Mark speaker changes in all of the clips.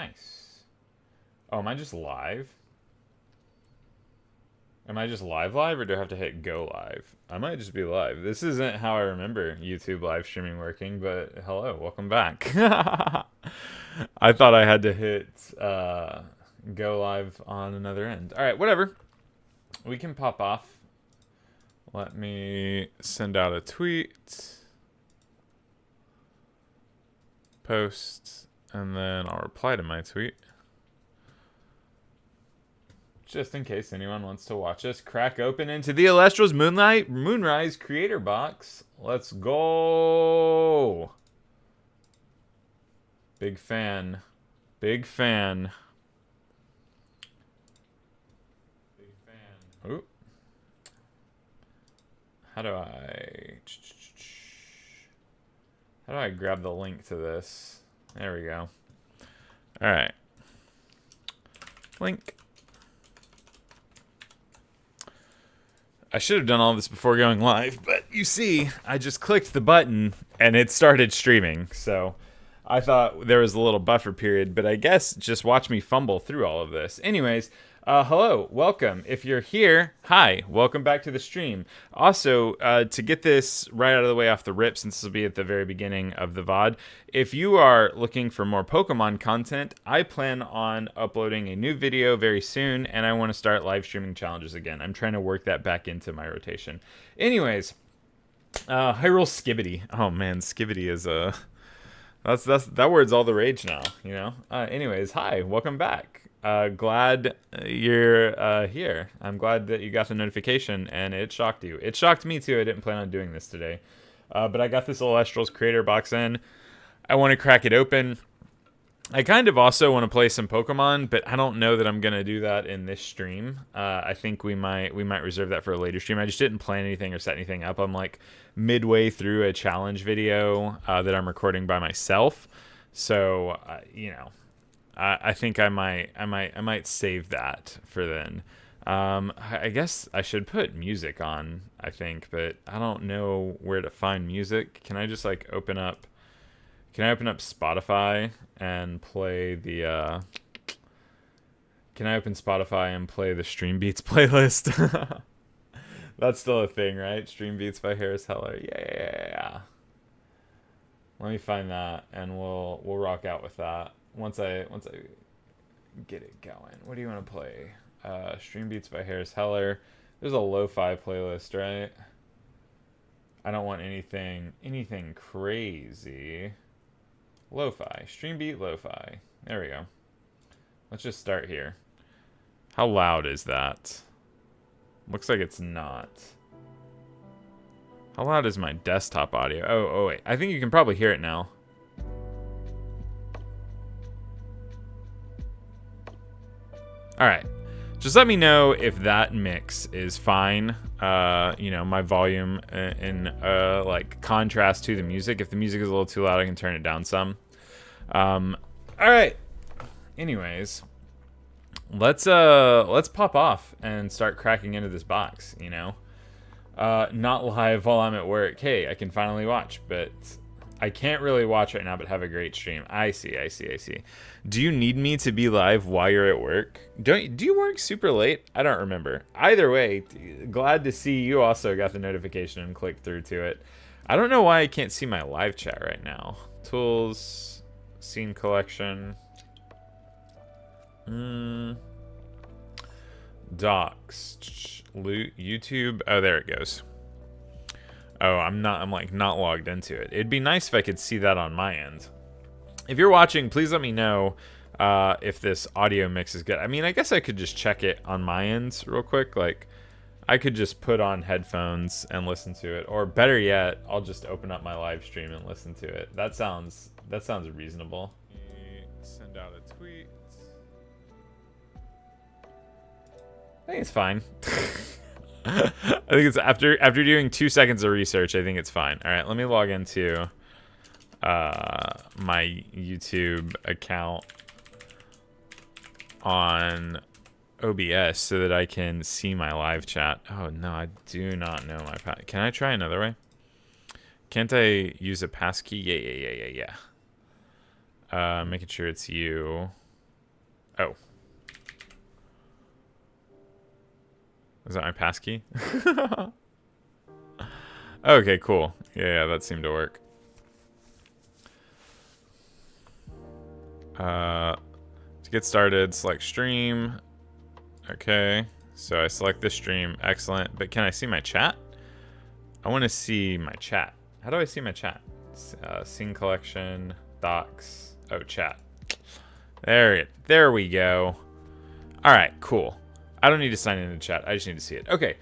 Speaker 1: Nice. Oh, am I just live? Am I just live or do I have to hit go live? I might just be live. This isn't how I remember YouTube live streaming working, but hello, welcome back. I thought I had to hit go live on another end. All right, whatever. We can pop off. Let me send out a tweet. Post, and then I'll reply to my tweet. Just in case anyone wants to watch us crack open into the Elestrals Moonrise Creator Box. Let's go! Big fan. Big fan. Big fan. Ooh. How do I grab the link to this? There we go. All right. Link. I should have done all this before going live, but you see, I just clicked the button and it started streaming. So I thought there was a little buffer period, but I guess just watch me fumble through all of this. Anyways, hello, welcome. If you're here, hi, welcome back to the stream. Also, to get this right out of the way off the rip, since this will be at the very beginning of the VOD, if you are looking for more Pokemon content, I plan on uploading a new video very soon, and I want to start live streaming challenges again. I'm trying to work that back into my rotation. Anyways, Hyrule Skibbity. Oh man, Skibbity is that word's all the rage now, you know? Anyways, hi, welcome back. Glad you're here. I'm glad that you got the notification and it shocked you. It shocked me too. I didn't plan on doing this today. But I got this Elestrals Creator Box in. I want to crack it open. I kind of also want to play some Pokemon, but I don't know that I'm going to do that in this stream. I think we might reserve that for a later stream. I just didn't plan anything or set anything up. I'm like midway through a challenge video that I'm recording by myself. So, you know, I think I might save that for then. I guess I should put music on, I think, but I don't know where to find music. Can I just like open up Spotify and play the can I open Spotify and play the Stream Beats playlist? That's still a thing, right? Stream Beats by Harris Heller. Yeah. Let me find that and we'll rock out with that. Once I get it going. What do you want to play? Stream Beats by Harris Heller. There's a lo-fi playlist, right? I don't want anything crazy. Lo-fi. Stream beat lo-fi. There we go. Let's just start here. How loud is that? Looks like it's not. How loud is my desktop audio? Oh wait. I think you can probably hear it now. Alright. Just let me know if that mix is fine. You know, my volume in like contrast to the music. If the music is a little too loud, I can turn it down some. All right. Anyways, let's pop off and start cracking into this box. You know, not live while I'm at work. Hey, I can finally watch, but I can't really watch right now. But have a great stream. I see. Do you need me to be live while you're at work? Do you work super late? I don't remember. Either way, glad to see you also got the notification and clicked through to it. I don't know why I can't see my live chat right now. Tools, scene collection, docs, YouTube. Oh, there it goes. Oh, I'm like not logged into it. It'd be nice if I could see that on my end. If you're watching, please let me know if this audio mix is good. I mean, I guess I could just check it on my end real quick. Like, I could just put on headphones and listen to it. Or better yet, I'll just open up my live stream and listen to it. That sounds reasonable. Send out a tweet. I think it's fine. I think it's after doing 2 seconds of research, I think it's fine. All right, let me log into my YouTube account on OBS so that I can see my live chat. Oh no, I do not know my pass. Can I try another way? Can't I use a passkey? Yeah. Making sure it's you. Oh. Is that my passkey? Okay, cool. Yeah, that seemed to work. To get started, select stream. Okay, so I select this stream. Excellent. But can I see my chat? I want to see my chat. How do I see my chat? Scene collection, docs. Oh, chat. There we go. All right, cool. I don't need to sign into chat. I just need to see it. Okay.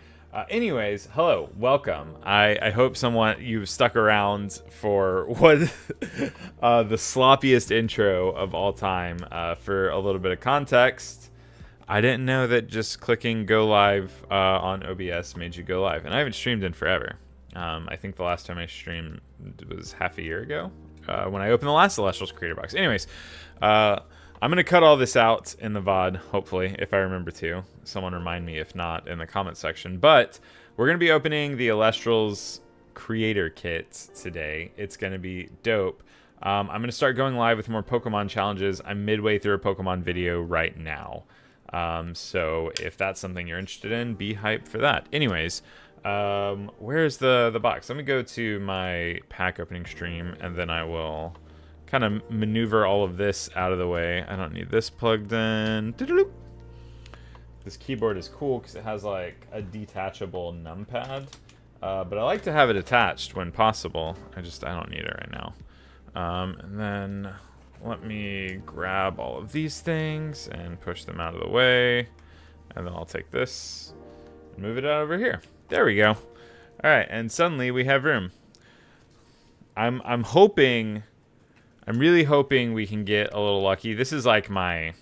Speaker 1: Anyways, hello, welcome. I hope you've stuck around for what the sloppiest intro of all time. For a little bit of context, I didn't know that just clicking go live on OBS made you go live, and I haven't streamed in forever. I think the last time I streamed was half a year ago when I opened the last Elestrals Creator Box. Anyways, I'm going to cut all this out in the VOD, hopefully, if I remember to. Someone remind me if not in the comment section. But we're going to be opening the Elestrals Creator Kit today. It's going to be dope. I'm going to start going live with more Pokemon challenges. I'm midway through a Pokemon video right now. So if that's something you're interested in, be hyped for that. Anyways, where's the box? Let me go to my pack opening stream, and then I will kind of maneuver all of this out of the way. I don't need this plugged in. This keyboard is cool because it has like a detachable numpad, but I like to have it attached when possible. I don't need it right now. And then let me grab all of these things and push them out of the way, and then I'll take this and move it out over here. There we go. All right, and suddenly we have room. I'm really hoping we can get a little lucky. This is like my,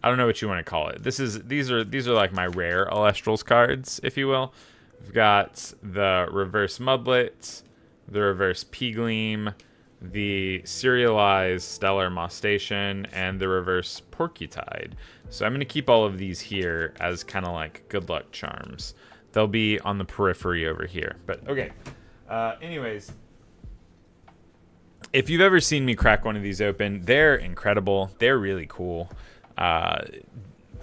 Speaker 1: I don't know what you want to call it. These are like my rare Elestrals cards, if you will. We've got the reverse Mudlet, the reverse P-Gleam, the serialized Stellar Mostation, and the reverse Porcutide. So I'm going to keep all of these here as kind of like good luck charms. They'll be on the periphery over here. But okay. Anyways, if you've ever seen me crack one of these open, they're incredible. They're really cool.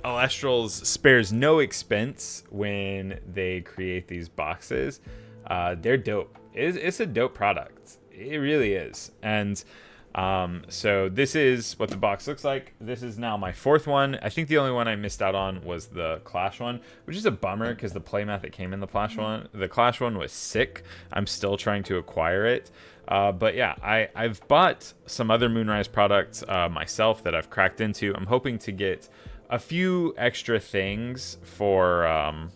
Speaker 1: Elestrals spares no expense when they create these boxes. They're dope. It's a dope product. It really is. And so this is what the box looks like. This is now my fourth one. I think the only one I missed out on was the Clash one, which is a bummer because the playmat that came in the Clash one was sick. I'm still trying to acquire it. But yeah, I've bought some other Moonrise products myself that I've cracked into. I'm hoping to get a few extra things for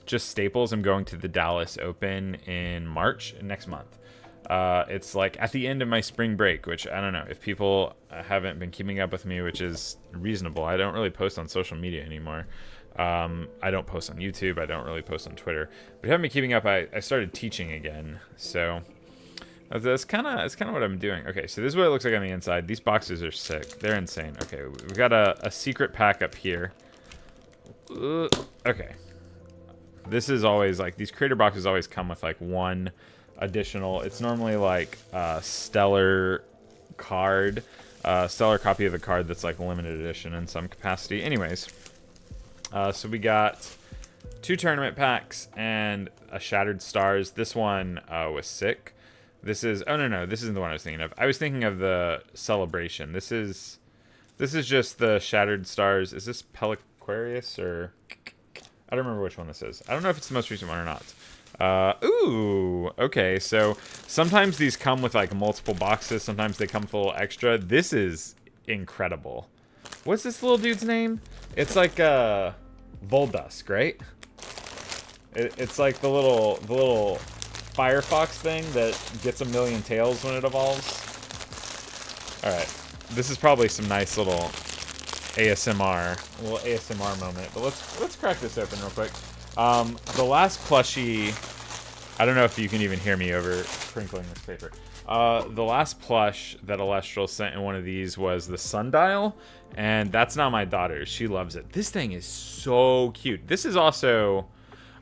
Speaker 1: just staples. I'm going to the Dallas Open in March, next month. It's like at the end of my spring break, which I don't know if people haven't been keeping up with me, which is reasonable. I don't really post on social media anymore. I don't post on YouTube. I don't really post on Twitter. But if you haven't been keeping up, I started teaching again. So that's kind of what I'm doing. Okay, so this is what it looks like on the inside. These boxes are sick. They're insane. Okay, we've got a secret pack up here. Okay. This is always like, these creator boxes always come with like one additional, it's normally like a stellar card, stellar copy of the card that's like limited edition in some capacity. Anyways, so we got 2 tournament packs and a Shattered Stars. This one was sick. This is, oh no, this isn't the one I was thinking of. I was thinking of the Celebration. This is just the Shattered Stars. Is this Peliquarius or, I don't remember which one this is. I don't know if it's the most recent one or not. Ooh, okay, so sometimes these come with like multiple boxes, sometimes they come with a little extra. This is incredible. What's this little dude's name? It's like Voldusk, right? It's like the little Firefox thing that gets a million tails when it evolves. Alright, this is probably some nice little ASMR moment, but let's crack this open real quick. The last plushie, I don't know if you can even hear me over crinkling this paper. The last plush that Elestral sent in one of these was the Sundial, and that's now my daughter's. She loves it. This thing is so cute. This is also,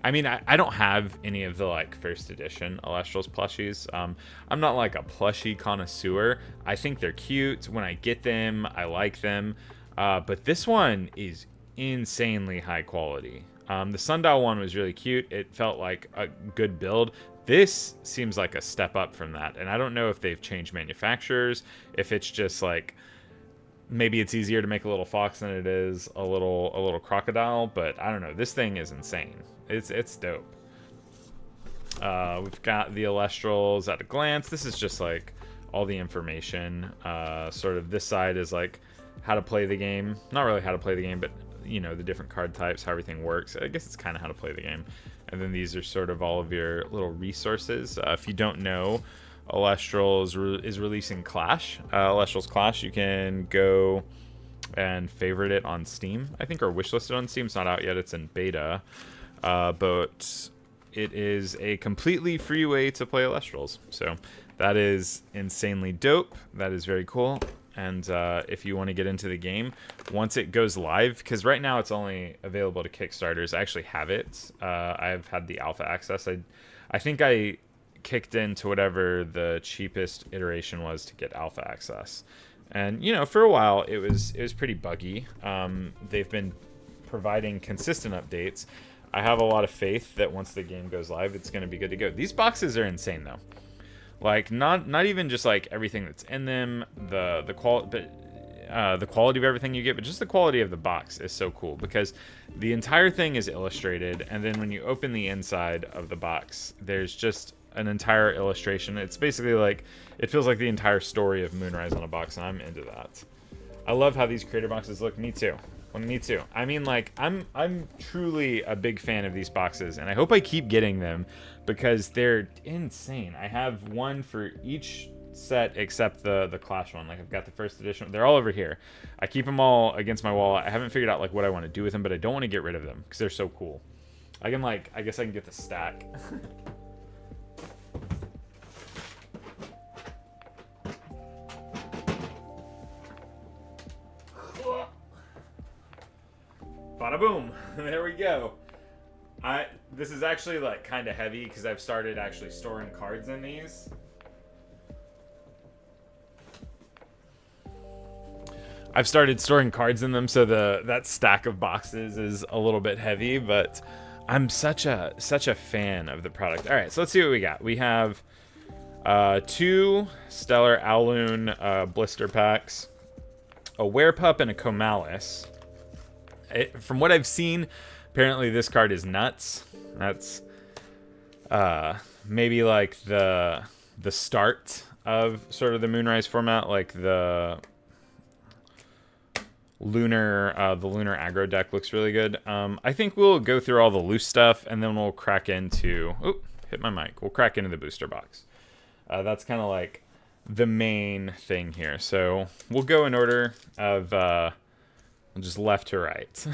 Speaker 1: I mean, I don't have any of the like first edition Elestrals plushies. I'm not like a plushie connoisseur. I think they're cute. When I get them, I like them. But this one is insanely high quality. The Sundial one was really cute. It felt like a good build. This seems like a step up from that. And I don't know if they've changed manufacturers, if it's just like, maybe it's easier to make a little fox than it is a little crocodile, but I don't know. This thing is insane. It's dope. We've got the Elestrals at a glance. This is just like all the information. Sort of this side is like how to play the game. Not really how to play the game, but you know, the different card types, how everything works. I guess it's kind of how to play the game. And then these are sort of all of your little resources. If you don't know, Elestral is releasing Clash. Elestrals Clash, you can go and favorite it on Steam, I think, or wishlist it on Steam. It's not out yet. It's in beta. But it is a completely free way to play Elestrals. So that is insanely dope. That is very cool. And if you want to get into the game, once it goes live, because right now it's only available to Kickstarters. I actually have it. I've had the alpha access. I think I kicked into whatever the cheapest iteration was to get alpha access. And, you know, for a while it was pretty buggy. They've been providing consistent updates. I have a lot of faith that once the game goes live, it's going to be good to go. These boxes are insane, though. Like, not even just like everything that's in them, the quality of everything you get, but just the quality of the box is so cool, because the entire thing is illustrated, and then when you open the inside of the box, there's just an entire illustration. It's basically like, it feels like the entire story of Moonrise on a box, and I'm into that. I love how these creator boxes look. Me too. Well, me too. I mean, like, I'm truly a big fan of these boxes, and I hope I keep getting them because they're insane. I have one for each set except the Clash one. Like, I've got the first edition. They're all over here. I keep them all against my wall. I haven't figured out like what I want to do with them, but I don't want to get rid of them because they're so cool. I guess I can get the stack. Bada boom. There we go. This is actually like kind of heavy because I've started actually storing cards in these. I've started storing cards in them, so that stack of boxes is a little bit heavy, but I'm such a fan of the product. All right, so let's see what we got. We have 2 Stellar Owloon blister packs, a Werepup, and a Comalis. From what I've seen, apparently this card is nuts. That's maybe like the start of sort of the Moonrise format, like the lunar aggro deck looks really good. I think we'll go through all the loose stuff, and then we'll crack into hit my mic. We'll crack into the booster box. That's kind of like the main thing here. So we'll go in order of just left to right.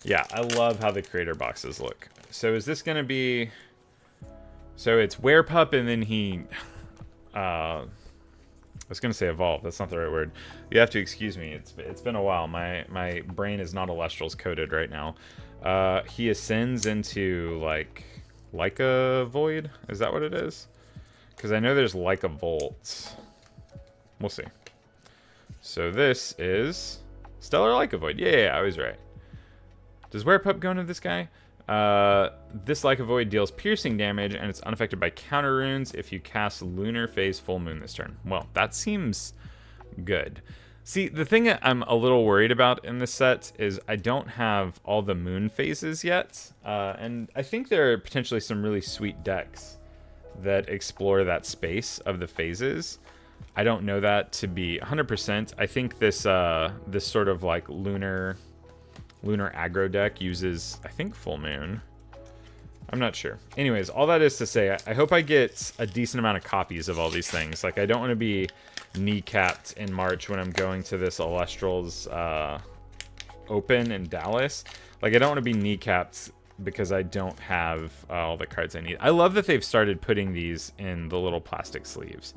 Speaker 1: Yeah, I love how the creator boxes look. So is this gonna be? So it's Werepup, and then he. I was gonna say evolve. That's not the right word. You have to excuse me. It's been a while. My brain is not Elestrals coded right now. He ascends into like a void. Is that what it is? Because I know there's like a volt. We'll see. So this is Stellar Leica Void. Yeah, I was right. Does Werepup go into this guy? This Leica Void deals piercing damage, and it's unaffected by counter runes if you cast Lunar Phase Full Moon this turn. Well, that seems good. See, the thing that I'm a little worried about in this set is I don't have all the moon phases yet, and I think there are potentially some really sweet decks that explore that space of the phases. I don't know that to be 100%. I think this this sort of like lunar aggro deck uses, I think, full moon. I'm not sure. Anyways, all that is to say, I hope I get a decent amount of copies of all these things. Like, I don't want to be kneecapped in March when I'm going to this Elestrals Open in Dallas. Like, I don't want to be kneecapped because I don't have all the cards I need. I love that they've started putting these in the little plastic sleeves.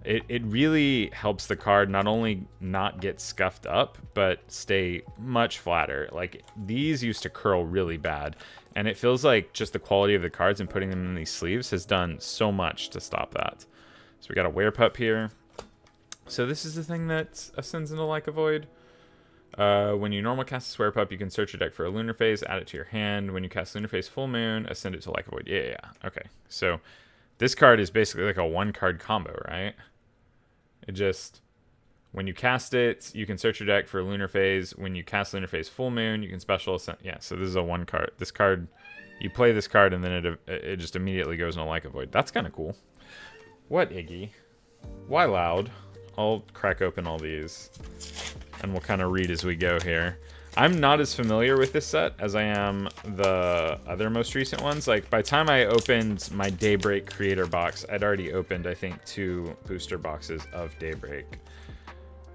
Speaker 1: It really helps the card not only not get scuffed up, but stay much flatter. Like, these used to curl really bad, and it feels like just the quality of the cards and putting them in these sleeves has done so much to stop that. So we got a Werepup here. So this is the thing that ascends into like a void. When you normal cast a Swear Pup, you can search your deck for a Lunar Phase, add it to your hand. When you cast Lunar Phase Full Moon, ascend it to like a void. Yeah. Okay. So this card is basically like a 1-card combo, right? It just, when you cast it, you can search your deck for a Lunar Phase. When you cast Lunar Phase Full Moon, you can special ascend. Yeah, so this is a 1-card. This card, you play this card, and then it just immediately goes into like a void. That's kind of cool. What, Iggy? Why loud? I'll crack open all these, and we'll kind of read as we go here. I'm not as familiar with this set as I am the other most recent ones. Like, by the time I opened my Daybreak Creator Box, I'd already opened, I think, 2 booster boxes of Daybreak.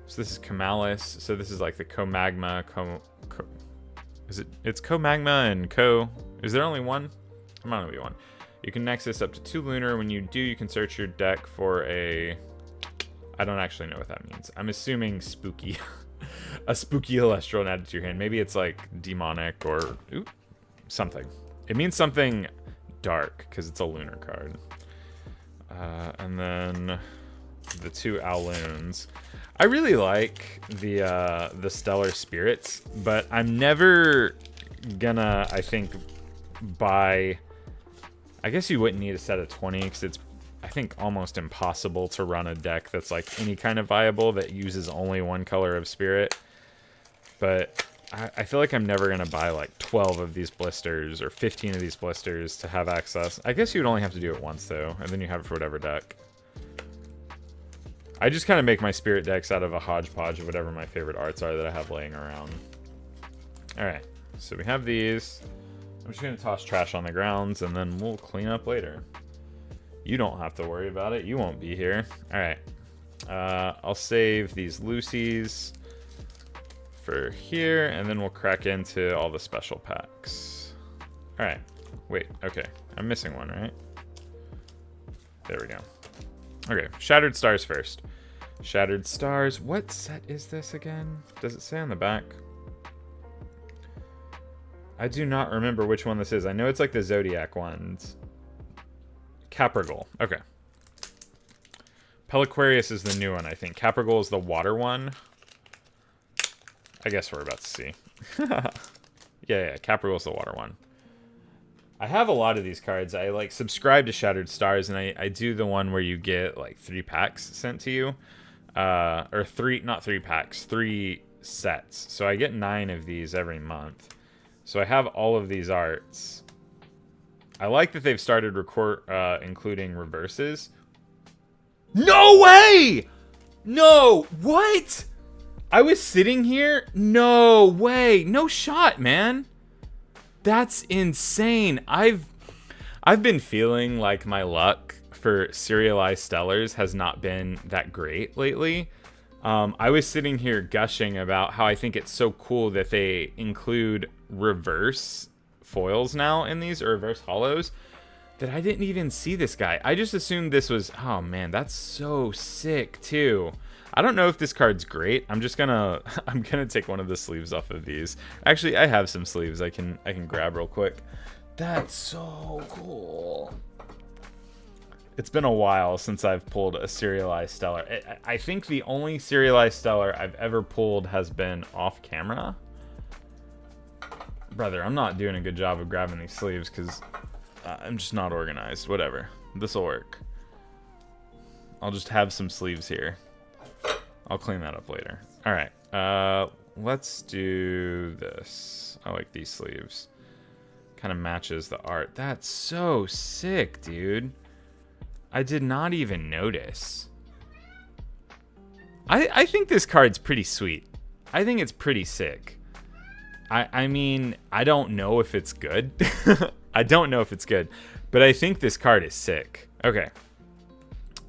Speaker 1: So this is Kamalis. So this is like the Co-Magma. It's Co-Magma and Co. Is there only one? There might only be one. You can nexus up to 2 Lunar. When you do, you can search your deck for a... I don't actually know what that means. I'm assuming spooky. A spooky Elestral and add it to your hand. Maybe it's like demonic or something. It means something dark because it's a Lunar card. And then the 2 Owloons. I really like the Stellar Spirits, but I'm never gonna, I think, buy... I guess you wouldn't need a set of 20 because it's, I think, almost impossible to run a deck that's like any kind of viable that uses only 1 color of Spirit. But I feel like I'm never going to buy like 12 of these blisters or 15 of these blisters to have access. I guess you'd only have to do it once though, and then you have it for whatever deck. I just kind of make my Spirit decks out of a hodgepodge of whatever my favorite arts are that I have laying around. Alright, so we have these. I'm just going to toss trash on the grounds and then we'll clean up later. You don't have to worry about it. You won't be here. Alright. I'll save these Lucy's for here, and then we'll crack into all the special packs. Alright. Wait, okay. I'm missing one, right? There we go. Okay, Shattered Stars first. Shattered Stars. What set is this again? Does it say on the back? I do not remember which one this is. I know it's like the Zodiac ones. Caprigol. Okay. Peliquarius is the new one, I think. Caprigol is the water one. I guess we're about to see. yeah, Caprigol is the water one. I have a lot of these cards. I like subscribe to Shattered Stars, and I do the one where you get like 3 packs sent to you. Or 3, not 3 packs, 3 sets. So I get 9 of these every month. So I have all of these arts. I like that they've started including reverses. No way! No, what? I was sitting here? No way. No shot, man. That's insane. I've been feeling like my luck for serialized stellars has not been that great lately. I was sitting here gushing about how I think it's so cool that they include reverse foils now in these, or reverse hollows, that I didn't even see this guy. I just assumed this was, oh man, that's so sick too. I don't know if this card's great. I'm gonna take one of the sleeves off of these. Actually, I have some sleeves I can grab real quick. That's so cool. It's been a while since I've pulled a serialized stellar. I think the only serialized stellar I've ever pulled has been off camera. Brother, I'm not doing a good job of grabbing these sleeves because I'm just not organized. Whatever. This'll work. I'll just have some sleeves here. I'll clean that up later. Alright. Let's do this. I like these sleeves. Kind of matches the art. That's so sick, dude. I did not even notice. I think this card's pretty sweet. I think it's pretty sick. I mean, I don't know if it's good. I don't know if it's good. But I think this card is sick. Okay.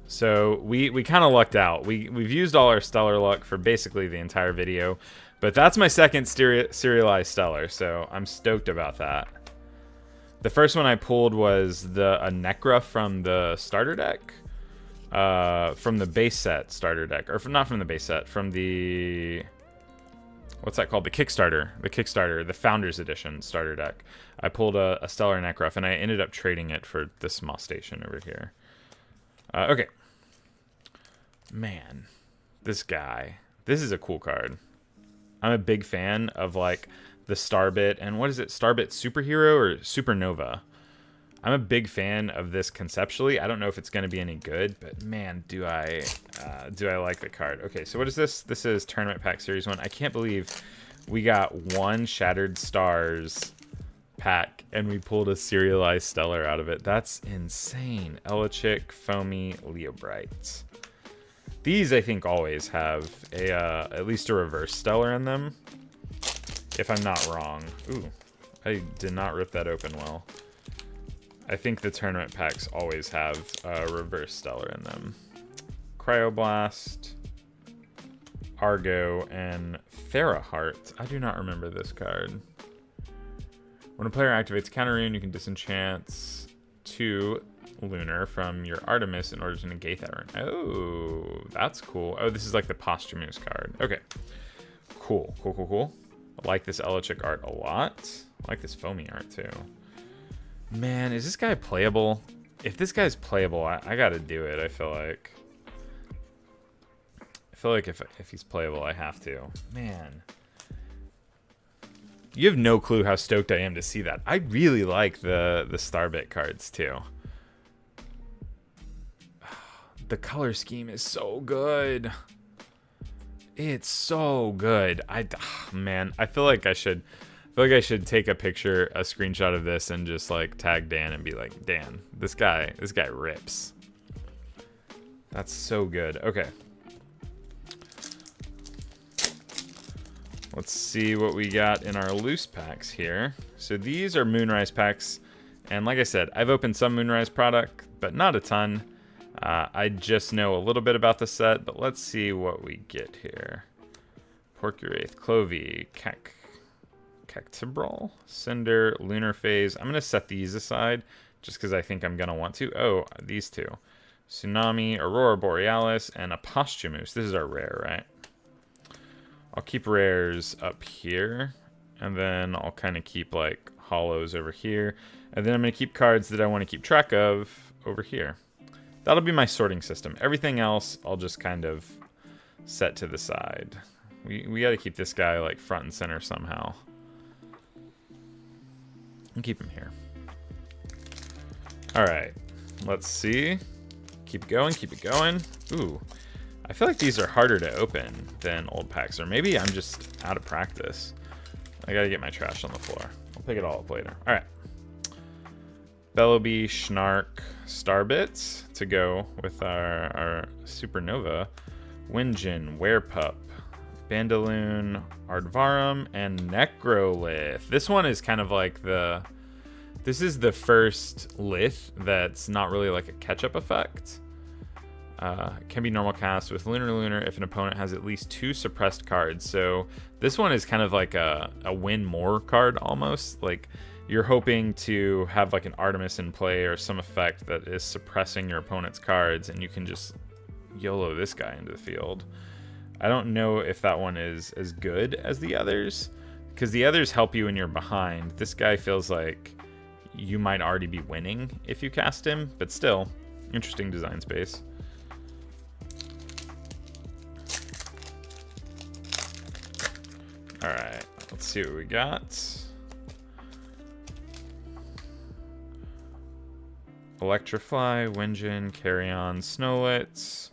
Speaker 1: So we kind of lucked out. We've used all our stellar luck for basically the entire video. But that's my second serialized stellar. So I'm stoked about that. The first one I pulled was a Necra from the starter deck. From the base set starter deck. Or not from the base set. From the... What's that called? The Kickstarter. The Founders Edition starter deck. I pulled a Stellar Necruff, and I ended up trading it for this small station over here. Okay. Man. This guy. This is a cool card. I'm a big fan of like the Starbit and what is it? Starbit Superhero or Supernova? I'm a big fan of this conceptually. I don't know if it's going to be any good, but man, do I like the card. Okay, so what is this? This is Tournament Pack Series 1. I can't believe we got one Shattered Stars pack and we pulled a serialized stellar out of it. That's insane. Elechic, Foamy, Leobrite. These I think always have a at least a reverse stellar in them, if I'm not wrong. Ooh, I did not rip that open well. I think the tournament packs always have a reverse stellar in them. Cryoblast, Argo, and Theraheart. I do not remember this card. When a player activates a counter rune, you can disenchant 2 Lunar from your Artemis in order to negate that rune. Oh, that's cool. Oh, this is like the posthumous card. Okay, cool, cool, cool, cool. I like this Elechic art a lot. I like this Foamy art too. Man, is this guy playable? If this guy's playable, I gotta do it, I feel like. If he's playable, I have to. Man. You have no clue how stoked I am to see that. I really like the Starbit cards, too. The color scheme is so good. It's so good. Man, I feel like I should take a picture, a screenshot of this, and just like tag Dan and be like, Dan, this guy rips. That's so good. Okay. Let's see what we got in our loose packs here. So these are Moonrise packs, and like I said, I've opened some Moonrise product, but not a ton. I just know a little bit about the set, but let's see what we get here. Porcuraith, Clovey, Cactibrol, Cinder, Lunar Phase. I'm going to set these aside just because I think I'm going to want to. Oh, these two. Tsunami, Aurora Borealis, and a Posthumous. This is our rare, right? I'll keep rares up here, and then I'll kind of keep like hollows over here, and then I'm going to keep cards that I want to keep track of over here. That'll be my sorting system. Everything else I'll just kind of set to the side. We got to keep this guy like front and center somehow. And keep him here. All right, let's see. Keep it going, keep it going. Ooh, I feel like these are harder to open than old packs, or maybe I'm just out of practice. I gotta get my trash on the floor. I'll pick it all up later. All right. Bellowbee, Schnark, Starbits to go with our Supernova. Windjin, Werepup, Bandaloon, Ardvarum, and Necrolith. This one is kind of like this is the first Lith that's not really like a catch-up effect. Can be normal cast with Lunar if an opponent has at least 2 suppressed cards. So this one is kind of like a win more card almost. Like you're hoping to have like an Artemis in play or some effect that is suppressing your opponent's cards, and you can just YOLO this guy into the field. I don't know if that one is as good as the others, because the others help you when you're behind. This guy feels like you might already be winning if you cast him, but still, interesting design space. All right, let's see what we got. Electrifly, Windjin, Carrion, Snowlitz,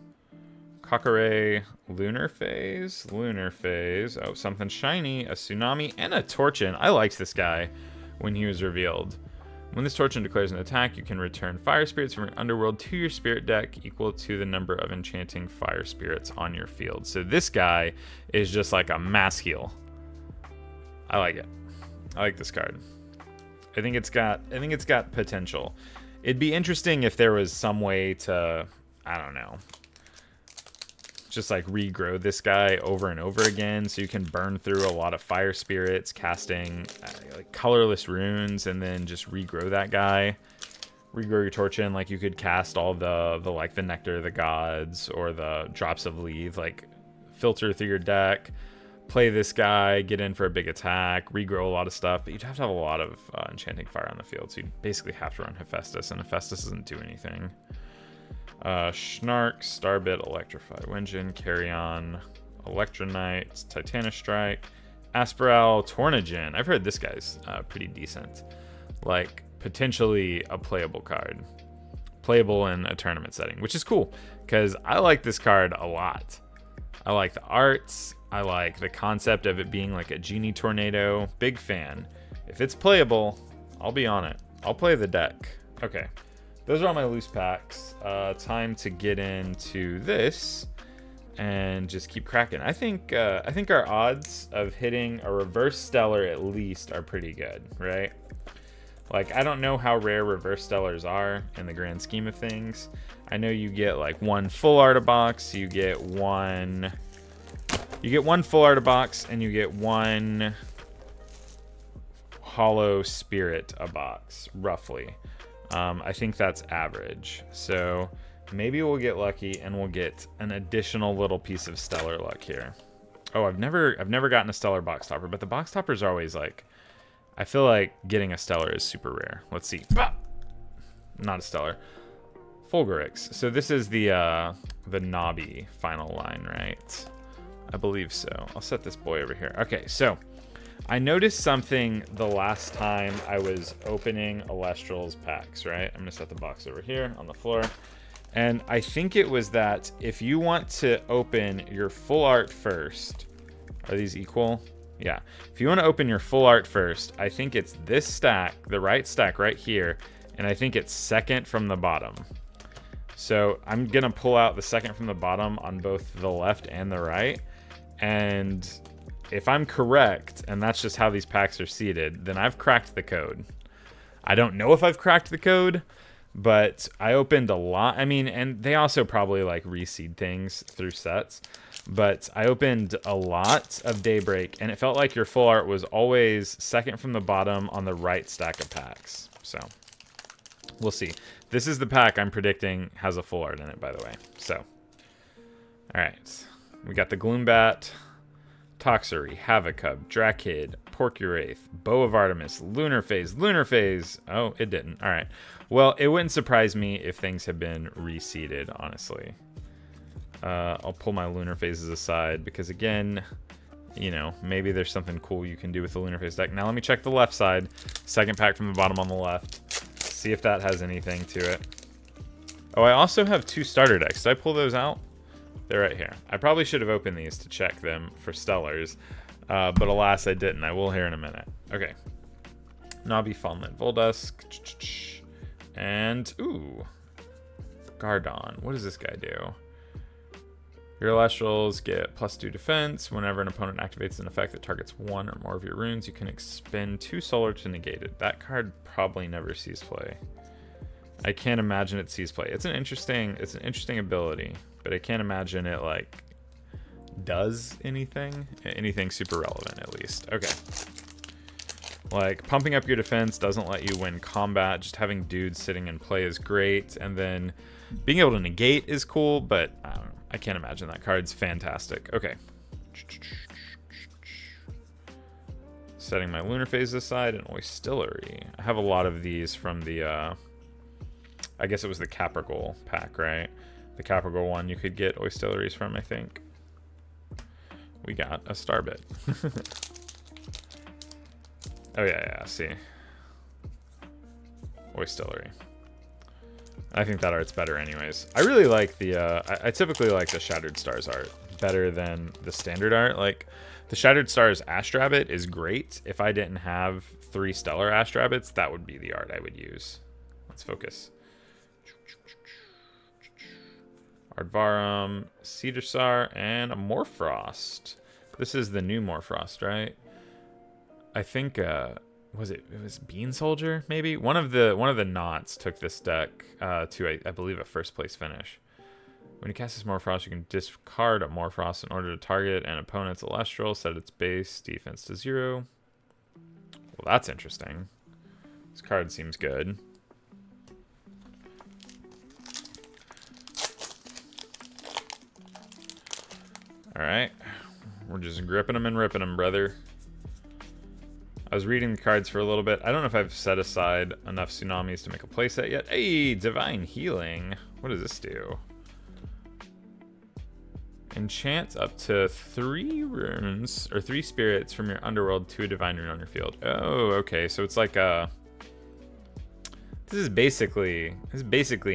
Speaker 1: Kokore, Lunar Phase. Oh, something shiny, a Tsunami, and a Torchin. I liked this guy when he was revealed. When this Torchin declares an attack, you can return fire spirits from your underworld to your spirit deck equal to the number of enchanting fire spirits on your field. So this guy is just like a mass heal. I like it. I like this card. I think it's got potential. It'd be interesting if there was some way to, I don't know, just like regrow this guy over and over again, so you can burn through a lot of fire spirits, casting like colorless runes, and then just regrow that guy. Regrow your Torchin, like you could cast all the like the Nectar of the Gods or the Drops of Leave, like filter through your deck, play this guy, get in for a big attack, regrow a lot of stuff, but you'd have to have a lot of enchanting fire on the field, so you'd basically have to run Hephaestus, and Hephaestus doesn't do anything. Schnark, Starbit, Electrify, Winjin, Carrion, Electronite, Titanostrike, Aspiral, Tornagin. I've heard this guy's pretty decent. Like, potentially a playable card. Playable in a tournament setting, which is cool, because I like this card a lot. I like the arts. I like the concept of it being like a Genie Tornado. Big fan. If it's playable, I'll be on it. I'll play the deck. Okay. Those are all my loose packs. Time to get into this and just keep cracking. I think our odds of hitting a reverse stellar at least are pretty good, right? Like, I don't know how rare reverse stellars are in the grand scheme of things. I know you get like one full art a box, you get one full art a box, and you get one hollow spirit a box, roughly. I think that's average. So maybe we'll get lucky and we'll get an additional little piece of stellar luck here. Oh, I've never gotten a stellar box topper, but the box toppers are always like, I feel like getting a stellar is super rare. Let's see. Bah! Not a stellar. Fulgurix. So this is the Nobby final line, right? I believe so. I'll set this boy over here. Okay, so I noticed something the last time I was opening Elestrals packs, right? I'm gonna set the box over here on the floor. And I think it was that if you want to open your full art first, are these equal? Yeah. If you want to open your full art first, I think it's this stack, the right stack right here, and I think it's second from the bottom. So I'm going to pull out the second from the bottom on both the left and the right. And if I'm correct, and that's just how these packs are seated, then I've cracked the code. I don't know if I've cracked the code, but I opened a lot. I mean, and they also probably like reseed things through sets. But I opened a lot of Daybreak, and it felt like your full art was always second from the bottom on the right stack of packs. So we'll see. This is the pack I'm predicting has a full art in it, by the way. So, all right. We got the Gloombat, Toxery, Havocub, Drakid, Porcuraith, Bow of Artemis, Lunar Phase. Oh, it didn't. All right. Well, it wouldn't surprise me if things have been reseeded, honestly. I'll pull my Lunar Phases aside because, again, you know, maybe there's something cool you can do with the Lunar Phase deck. Now let me check the left side. Second pack from the bottom on the left. See if that has anything to it. Oh, I also have 2 starter decks. Did I pull those out? They're right here. I probably should have opened these to check them for Stellars, but alas, I didn't. I will here in a minute. Okay. Nobby, Fawnlet, Voldusk, and, ooh, Gardon. What does this guy do? Your Elestrals get +2 defense. Whenever an opponent activates an effect that targets 1 or more of your runes, you can expend 2 solar to negate it. That card probably never sees play. I can't imagine it sees play. It's an interesting ability, but I can't imagine it like does anything super relevant at least. Okay. Like, pumping up your defense doesn't let you win combat. Just having dudes sitting in play is great, and then being able to negate is cool, but I don't know. I can't imagine that card's fantastic. Okay. Setting my Lunar Phase aside, and Oistillery. I have a lot of these from the, I guess it was the Capricorn pack, right? The Capricorn one you could get Oistilleries from, I think. We got a Starbit. Oh, yeah, see. Oistillery. I think that art's better anyways. I really like the, I typically like the Shattered Stars art better than the standard art. Like, the Shattered Stars Astrabbit is great. If I didn't have 3 Stellar Astrabbits, that would be the art I would use. Let's focus. Ardvarum, Cedarsar, and a Morfrost. This is the new Morfrost, right? I think, it was Bean Soldier, maybe? One of the knots took this deck to, I believe, a first place finish. When you cast this Morfrost, you can discard a Morfrost in order to target an opponent's Elestral, set its base defense to 0. Well, that's interesting. This card seems good. Alright. We're just gripping them and ripping them, brother. I was reading the cards for a little bit. I don't know if I've set aside enough Tsunamis to make a playset yet. Hey, Divine Healing. What does this do? Enchant up to 3 runes or 3 spirits from your underworld to a divine rune on your field. Oh, okay. So it's like a. This is basically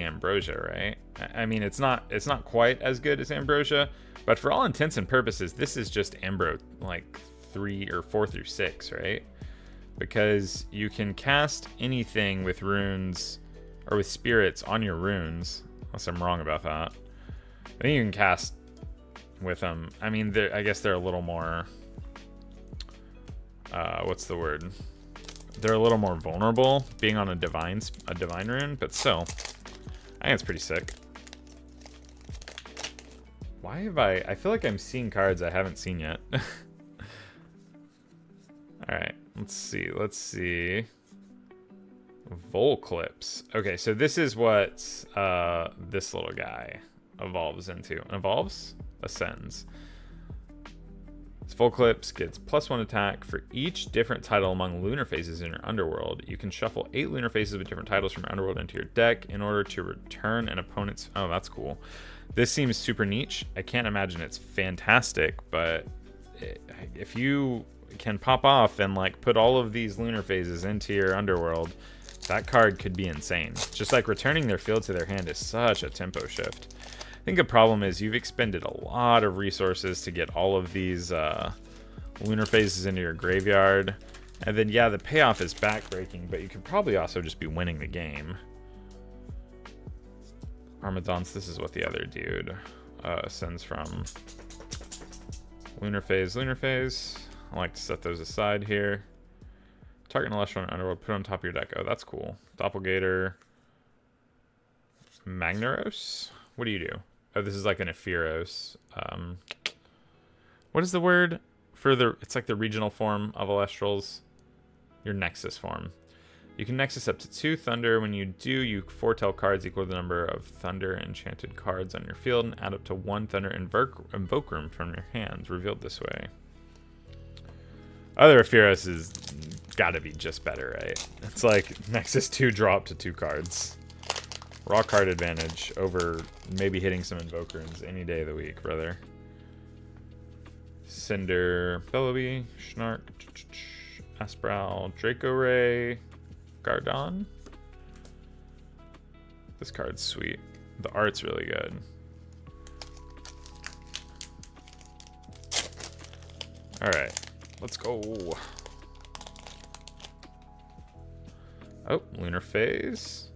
Speaker 1: Ambrosia, right? I mean, it's not quite as good as Ambrosia, but for all intents and purposes, this is just Ambro like 3 or 4 through 6, right? Because you can cast anything with runes or with spirits on your runes, unless I'm wrong about that. I think you can cast with them. I mean, I guess they're a little more. What's the word? They're a little more vulnerable being on a divine rune, but still, I think it's pretty sick. Why have I feel like I'm seeing cards I haven't seen yet. All right, let's see. Volclips. Okay, so this is what this little guy evolves into. Ascends. This Volclips gets +1 attack for each different title among lunar phases in your underworld. You can shuffle 8 lunar phases with different titles from your underworld into your deck in order to return an opponent's. Oh, that's cool. This seems super niche. I can't imagine it's fantastic, but if you can pop off and like put all of these lunar phases into your underworld, that card could be insane. Just like returning their field to their hand is such a tempo shift. I think the problem is you've expended a lot of resources to get all of these lunar phases into your graveyard. And then, yeah, the payoff is backbreaking, but you could probably also just be winning the game. Armadons, this is what the other dude sends from. Lunar phase. I like to set those aside here. Target an Elestral underworld, put it on top of your deck. Oh, that's cool. Doppelgator. Magnaros? What do you do? Oh, this is like an Epheros. What is the word for the... It's like the regional form of Elestrals. Your Nexus form. You can Nexus up to 2 Thunder. When you do, you foretell cards equal to the number of Thunder enchanted cards on your field and add up to 1 Thunder Invoke Room from your hands, revealed this way. Other Epheros is gotta be just better, right? It's like Nexus 2 draw up to 2 cards. Raw card advantage over maybe hitting some Invoke Rooms any day of the week, brother. Cinder, Bellowby, Schnark, Aspral, Draco Ray, Gardon. This card's sweet. The art's really good. Alright, let's go. Oh, Lunar Phase.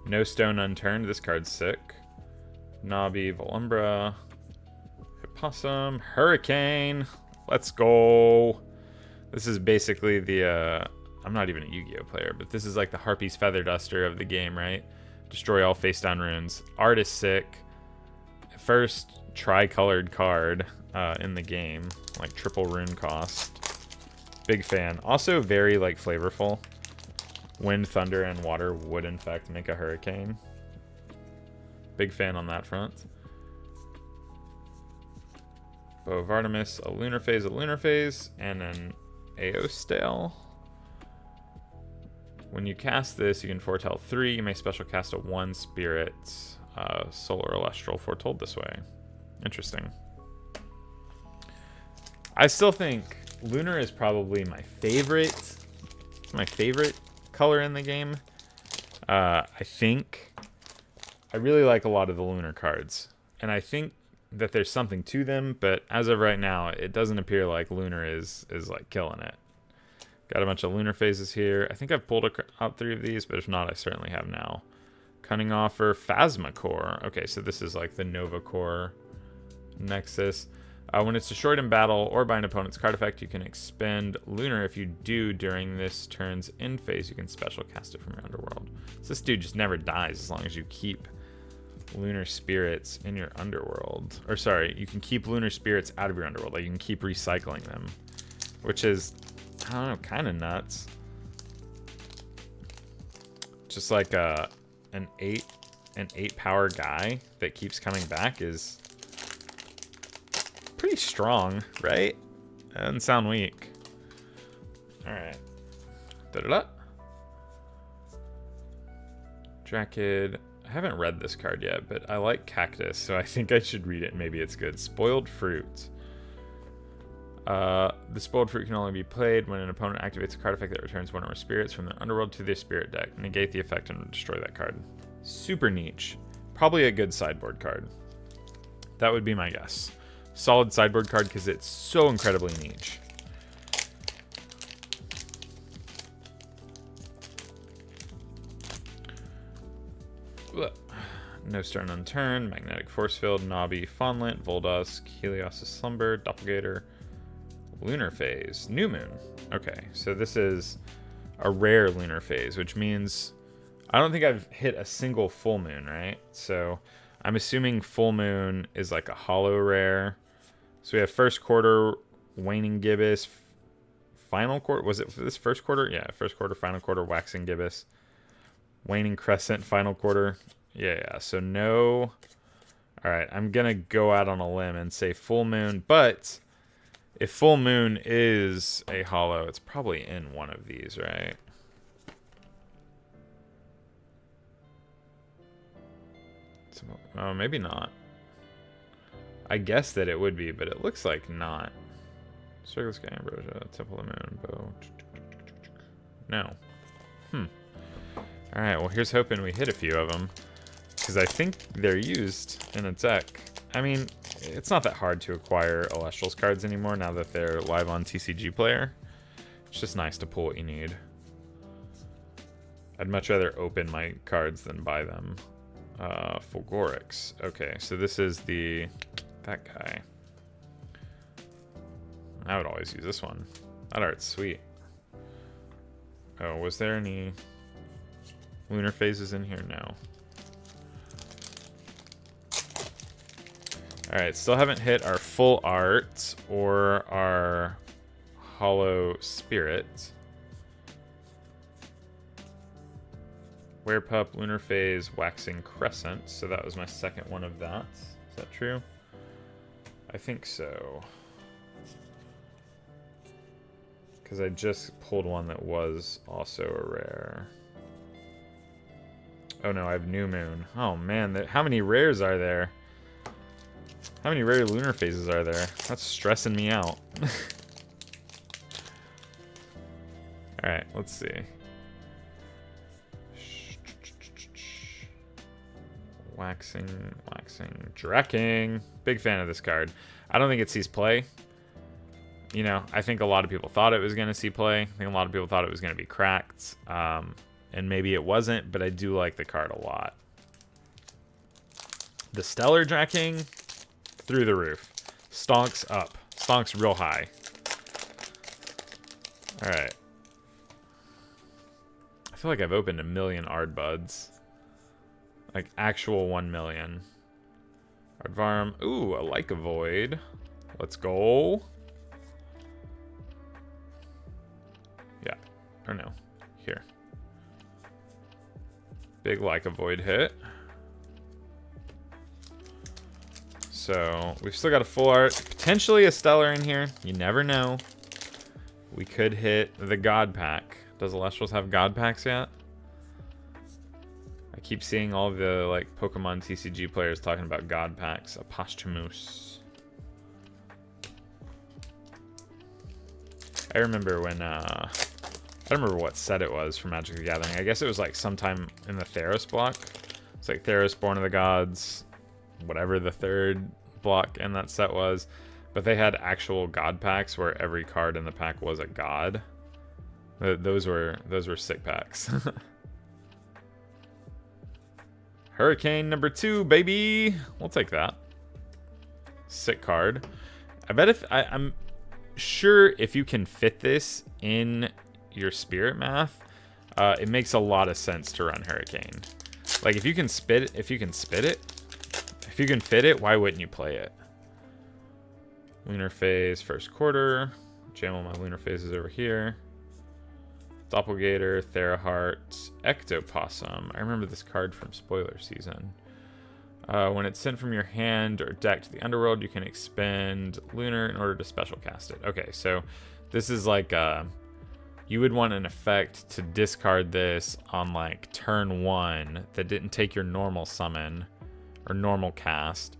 Speaker 1: No Stone Unturned. This card's sick. Nobby, Volumbra, Hippossum, Hurricane. Let's go. This is basically the, I'm not even a Yu-Gi-Oh player, but this is like the Harpy's Feather Duster of the game, right? Destroy all face-down runes. Art is sick. First tri-colored card in the game. Like triple rune cost. Big fan. Also very like flavorful. Wind, thunder, and water would in fact make a hurricane. Big fan on that front. Bow of Artemis, a lunar phase, and an Aeostale. When you cast this, you can foretell 3. You may special cast a 1 spirit solar Elestral foretold this way. Interesting. I still think lunar is probably my favorite color in the game. I really like a lot of the lunar cards, and I think that there's something to them, but as of right now, it doesn't appear like lunar is like killing it. Got a bunch of lunar phases here. I think I've pulled out 3 of these, but if not, I certainly have now. Cunning Offer, Phasma Core. Okay, so this is like the Nova Core Nexus. When it's destroyed in battle or by an opponent's card effect, you can expend lunar. If you do during this turn's end phase, you can special cast it from your underworld. So this dude just never dies as long as you keep lunar spirits in your underworld. Or sorry, you can keep lunar spirits out of your underworld. Like you can keep recycling them, which is, I don't know, kind of nuts. Just like an 8 power guy that keeps coming back is pretty strong, right? That doesn't sound weak. Alright. Da-da-da. Drakid. I haven't read this card yet, but I like cactus, so I think I should read it. Maybe it's good. Spoiled fruit. The spoiled fruit can only be played when an opponent activates a card effect that returns one or more spirits from the underworld to their spirit deck. Negate the effect and destroy that card. Super niche. Probably a good sideboard card. That would be my guess. Solid sideboard card because it's so incredibly niche. No Stone Unturned, Magnetic Force Field, Nobby, Fawnlet, Voldusk, Helios' Slumber, Doppelgator, Lunar Phase, New Moon. Okay, so this is a rare Lunar Phase, which means I don't think I've hit a single full moon, right? So I'm assuming full moon is like a hollow rare. So we have first quarter, Waning Gibbous, final quarter. Was it for this first quarter? Yeah, first quarter, final quarter, Waxing Gibbous, Waning Crescent, final quarter. Yeah, so no. All right, I'm going to go out on a limb and say full moon, but if full moon is a hollow, it's probably in one of these, right? Oh, maybe not. I guess that it would be, but it looks like not. Circle Sky Ambrosia, Temple of the Moon, Bow. No. Alright, well here's hoping we hit a few of them. Because I think they're used in a deck. I mean, it's not that hard to acquire Elestrals cards anymore now that they're live on TCG Player. It's just nice to pull what you need. I'd much rather open my cards than buy them. Fulgorix. Okay, so this is that guy. I would always use this one. That art's sweet. Oh, was there any lunar phases in here? No. Alright, still haven't hit our full art or our hollow spirit. Werepup, Lunar Phase, Waxing Crescent. So that was my second one of that. Is that true? I think so. Because I just pulled one that was also a rare. Oh no, I have New Moon. Oh man, how many rares are there? How many rare lunar phases are there? That's stressing me out. Alright, let's see. Waxing, Drekking. Big fan of this card. I don't think it sees play. You know, I think a lot of people thought it was going to see play. I think a lot of people thought it was going to be cracked. And maybe it wasn't, but I do like the card a lot. The Stellar Drekking, through the roof. Stonks up. Stonks real high. Alright. I feel like I've opened 1 million Ardbuds. Like, actual 1 million. Aardvarm. Ooh, I like a Void. Let's go. Yeah. Or no. Here. Big like a Void hit. So, we've still got a full art. Potentially a Stellar in here. You never know. We could hit the God Pack. Does Elestrals have God Packs yet? I keep seeing all the like Pokemon TCG players talking about God Packs. A Posthumous. I remember when, I don't remember what set it was for Magic the Gathering. I guess it was like sometime in the Theros block. It's like Theros, Born of the Gods, whatever the third block in that set was. But they had actual God Packs where every card in the pack was a god. Those were sick packs. Hurricane number 2, baby. We'll take that. Sick card. I bet if I'm sure if you can fit this in your Spirit Math, it makes a lot of sense to run Hurricane. Like if you can fit it, why wouldn't you play it? Lunar Phase, first quarter. Jam all my Lunar Phases over here. Doppelgator, Theraheart, Ectopossum. I remember this card from Spoiler Season. When it's sent from your hand or deck to the underworld, you can expend Lunar in order to special cast it. Okay, so this is like you would want an effect to discard this on like turn 1 that didn't take your normal summon or normal cast,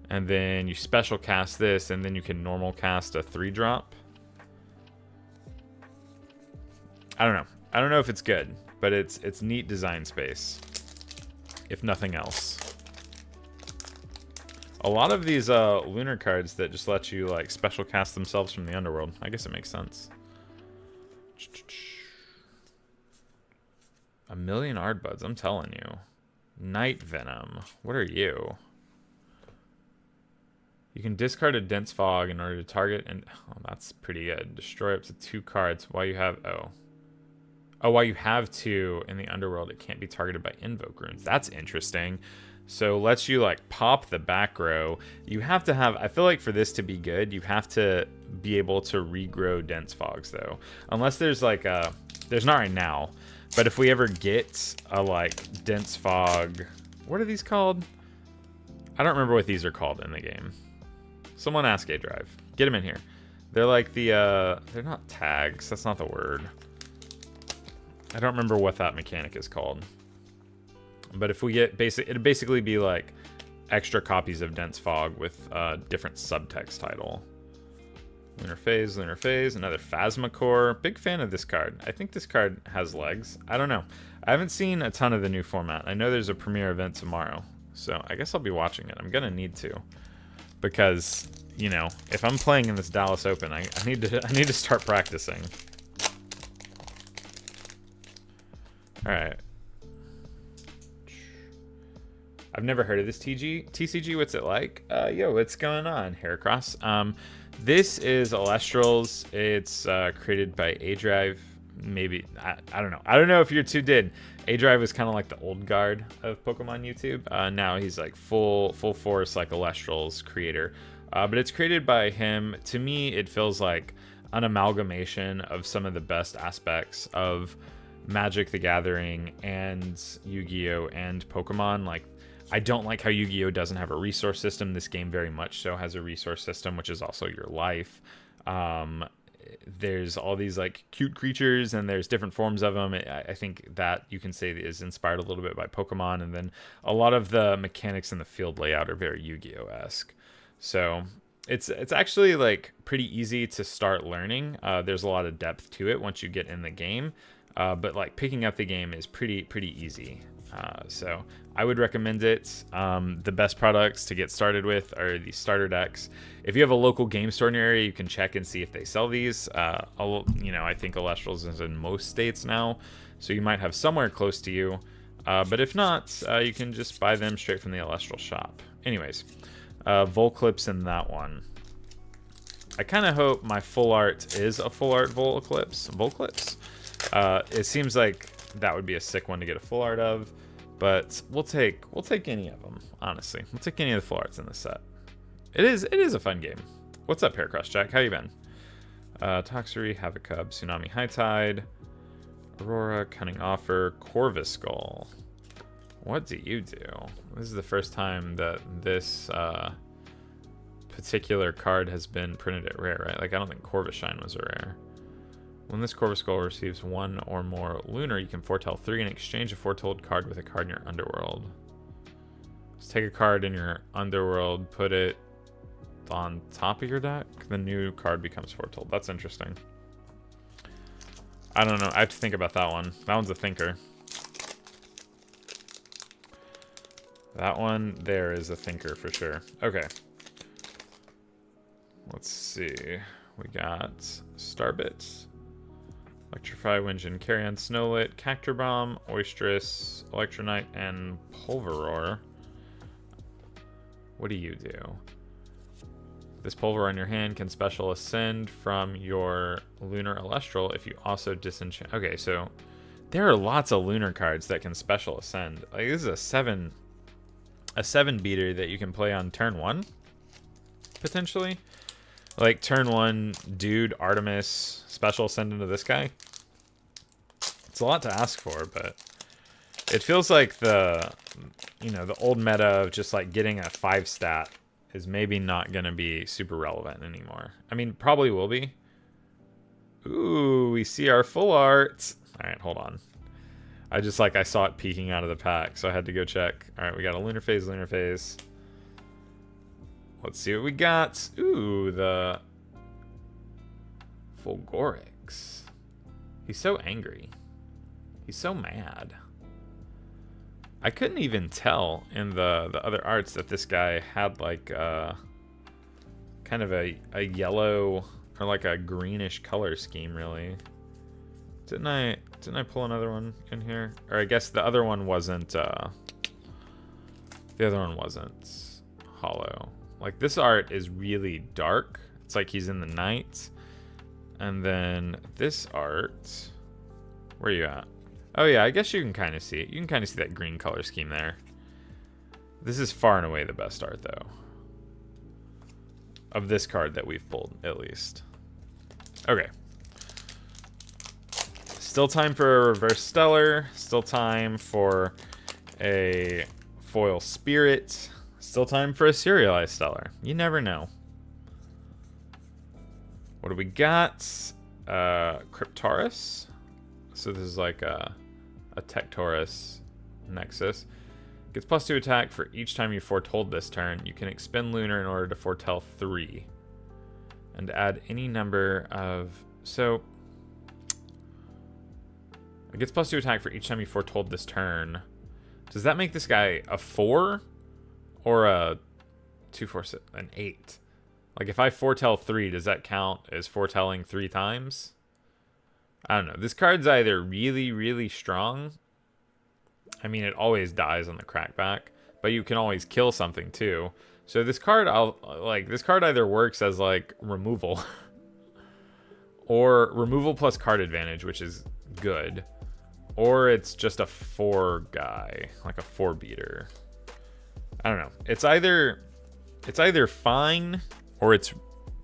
Speaker 1: and then you special cast this, and then you can normal cast a 3-drop. I don't know if it's good, but it's neat design space, if nothing else. A lot of these lunar cards that just let you like special cast themselves from the underworld. I guess it makes sense. A million Ardbuds, I'm telling you. Night Venom. What are you? You can discard a Dense Fog in order to target and... Oh, that's pretty good. Destroy up to 2 cards while you have... while you have 2 in the underworld, it can't be targeted by Invoke Runes. That's interesting. So lets you like pop the back row. You have to have... I feel like for this to be good, you have to be able to regrow Dense Fogs, though. Unless there's like a... There's not right now. But if we ever get a like Dense Fog... What are these called? I don't remember what these are called in the game. Someone ask A-Drive. Get them in here. They're like the... They're not tags. That's not the word. I don't remember what that mechanic is called. But if we get basic... It'd basically be like extra copies of Dense Fog with different subtext title. Lunar Phase, another Phasma Core. Big fan of this card. I think this card has legs. I don't know. I haven't seen a ton of the new format. I know there's a premiere event tomorrow, so I guess I'll be watching it. I'm gonna need to, because you know, if I'm playing in this Dallas Open, I need to start practicing. All right. I've never heard of this TCG. What's it like? Yo, what's going on, Heracross? This is Elestrals. It's created by A-Drive. Maybe, I don't know. I don't know if you're too did. A-Drive was kind of like the old guard of Pokemon YouTube. Now he's like full force like Elestrals creator. But it's created by him. To me, it feels like an amalgamation of some of the best aspects of Magic the Gathering and Yu-Gi-Oh! And Pokemon. Like, I don't like how Yu-Gi-Oh! Doesn't have a resource system. This game very much so has a resource system, which is also your life. There's all these like cute creatures, and there's different forms of them. I think that you can say is inspired a little bit by Pokemon, and then a lot of the mechanics in the field layout are very Yu-Gi-Oh!-esque. So it's actually like pretty easy to start learning. There's a lot of depth to it once you get in the game, but like picking up the game is pretty easy. So I would recommend it. The best products to get started with are the starter decks. If you have a local game store in your area, you can check and see if they sell these. You know, I think Elestrals is in most states now, so you might have somewhere close to you. But if not, you can just buy them straight from the Elestral shop. Anyways, Volclipse in that one. I kind of hope my full art is a full art Volclipse. It seems like that would be a sick one to get a full art of. But we'll take any of them, honestly. We'll take any of the full arts in this set. It is a fun game. What's up, Haircross Jack? How you been? Toxery, Havocub, Tsunami High Tide, Aurora, Cunning Offer, Corvuskull. What do you do? This is the first time that this particular card has been printed at rare, right? Like, I don't think Corvusshine was a rare. When this Corvuskull receives 1 or more lunar, you can foretell 3 and exchange a foretold card with a card in your underworld. Just take a card in your underworld, put it on top of your deck. The new card becomes foretold. That's interesting. I don't know. I have to think about that one. That one's a thinker. That one there is a thinker for sure. Okay. Let's see. We got Starbits, Electrify, Windgen, Carrion, Snowlit, Cactor Bomb, Oysterous, Electronite, and Pulveror. What do you do? This Pulveror in your hand can special ascend from your Lunar Elestral if you also disenchant. Okay, so there are lots of Lunar cards that can special ascend. Like, this is a 7 beater that you can play on turn 1, potentially. Like, turn 1, dude, Artemis, special ascend into this guy. It's a lot to ask for, but it feels like the old meta of just like getting a 5 stat is maybe not going to be super relevant anymore. I mean, probably will be, Ooh, we see our full art. All right, hold on. I saw it peeking out of the pack, so I had to go check. All right, we got a lunar phase, lunar phase. Let's see what we got. Ooh, the Fulgorix. He's so angry. He's so mad. I couldn't even tell in the other arts that this guy had like kind of a yellow or like a greenish color scheme, really. Didn't I pull another one in here? Or I guess the other one wasn't hollow. Like, this art is really dark. It's like he's in the night. And then this art, where are you at? Oh yeah, I guess you can kind of see it. You can kind of see that green color scheme there. This is far and away the best art, though. Of this card that we've pulled, at least. Okay. Still time for a reverse stellar. Still time for a foil spirit. Still time for a serialized stellar. You never know. What do we got? Cryptaurus. So this is like a Tectaurus Nexus. Gets +2 attack for each time you foretold this turn. You can expend Lunar in order to foretell 3. And add any number of... So... It gets +2 attack for each time you foretold this turn. Does that make this guy a 4? Or a 2, 4, 6, an 8? Like, if I foretell 3, does that count as foretelling 3 times? I don't know. This card's either really, really strong. I mean, it always dies on the crackback, but you can always kill something too. So this card, this card either works as like removal, or removal plus card advantage, which is good, or it's just a 4 guy, like a 4 beater. I don't know. It's either fine or it's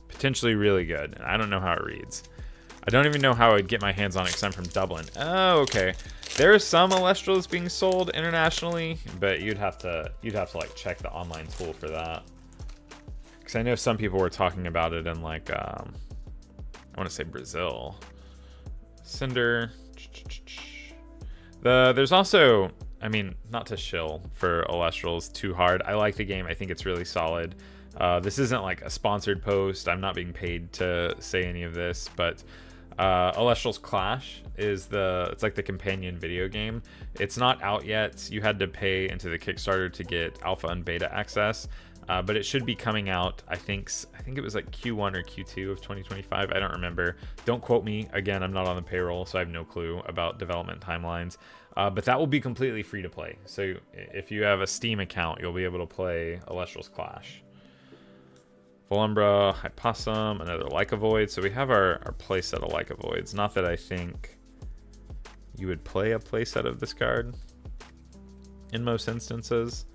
Speaker 1: potentially really good. And I don't know how it reads. I don't even know how I'd get my hands on it because I'm from Dublin. Oh, okay. There are some Elestrals being sold internationally, but you'd have to like check the online tool for that. Because I know some people were talking about it in like I want to say Brazil. Cinder. There's also, I mean, not to shill for Elestrals too hard. I like the game. I think it's really solid. This isn't like a sponsored post. I'm not being paid to say any of this, but Elestrals Clash is it's like the companion video game. It's not out yet. You had to pay into the Kickstarter to get alpha and beta access, but it should be coming out. I think it was like Q1 or Q2 of 2025. I don't remember. Don't quote me. Again, I'm not on the payroll, so I have no clue about development timelines. But that will be completely free to play. So if you have a Steam account, you'll be able to play Elestrals Clash. Volumbra, Hypossum, another Lycavoid. So we have our playset of Lycavoids. Not that I think you would play a playset of this card in most instances.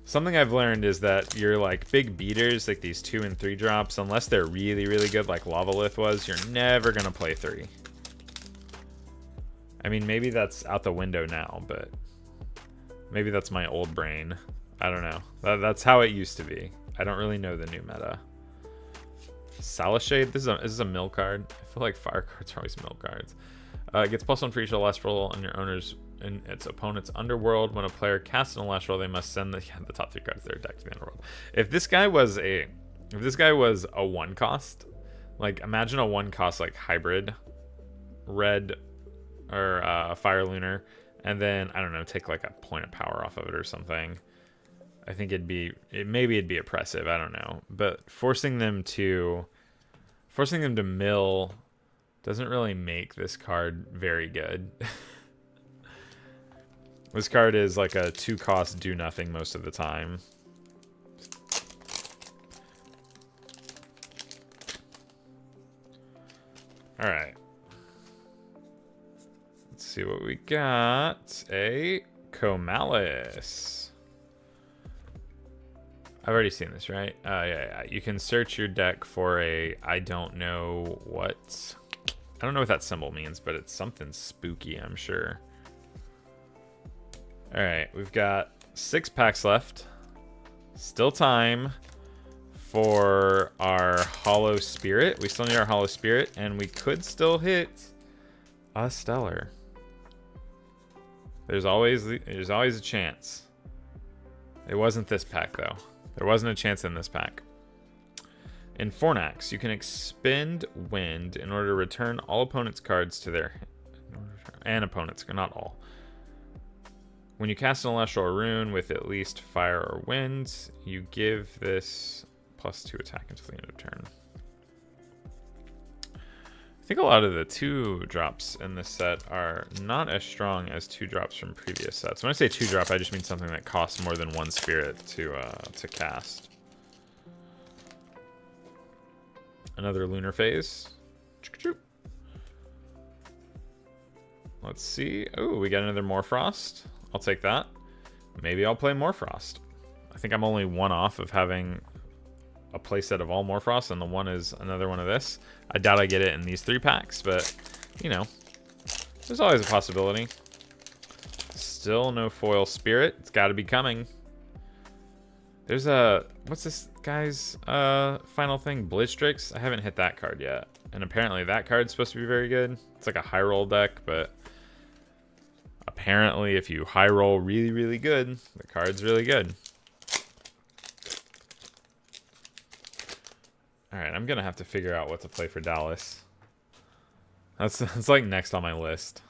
Speaker 1: Something I've learned is that your like big beaters, like these 2 and 3 drops, unless they're really, really good like Lavalith was, you're never going to play 3. I mean, maybe that's out the window now, but maybe that's my old brain. I don't know. That's how it used to be. I don't really know the new meta. Salashade, this is a mill card. I feel like fire cards are always mill cards. It gets +1 for each Elestral on your owner's and its opponent's underworld. When a player casts an Elestral, they must send the top 3 cards of their deck to the underworld. If this guy was a 1 cost, like imagine a 1 cost like hybrid red or fire lunar, and then I don't know, take like a point of power off of it or something. I think maybe it'd be oppressive. I don't know, but forcing them to mill doesn't really make this card very good. This card is like a 2 cost do nothing most of the time. All right. Let's see what we got. A Comalis. I've already seen this, right? Yeah. You can search your deck for a I don't know what that symbol means, but it's something spooky, I'm sure. All right, we've got 6 packs left. Still time for our Hollow Spirit. We still need our Hollow Spirit, and we could still hit a Stellar. There's always a chance. It wasn't this pack, though. There wasn't a chance in this pack. In Fornax, you can expend Wind in order to return all opponents' cards to their... And opponents, not all. When you cast an Celestial Rune with at least Fire or Wind, you give this +2 attack until the end of turn. I think a lot of the 2-drops in this set are not as strong as 2-drops from previous sets. When I say 2-drop, I just mean something that costs more than 1 spirit to cast. Another Lunar Phase. Let's see. Oh, we got another Morfrost. I'll take that. Maybe I'll play Morfrost. I think I'm only one off of having a playset of all Morfrost, and the one is another one of this. I doubt I get it in these 3 packs, but, you know, there's always a possibility. Still no foil spirit. It's got to be coming. There's a... What's this guy's final thing? Blitzstrix? I haven't hit that card yet. And apparently that card's supposed to be very good. It's like a high roll deck, but... Apparently, if you high roll really, really good, the card's really good. Alright, I'm going to have to figure out what to play for Dallas. That's like next on my list.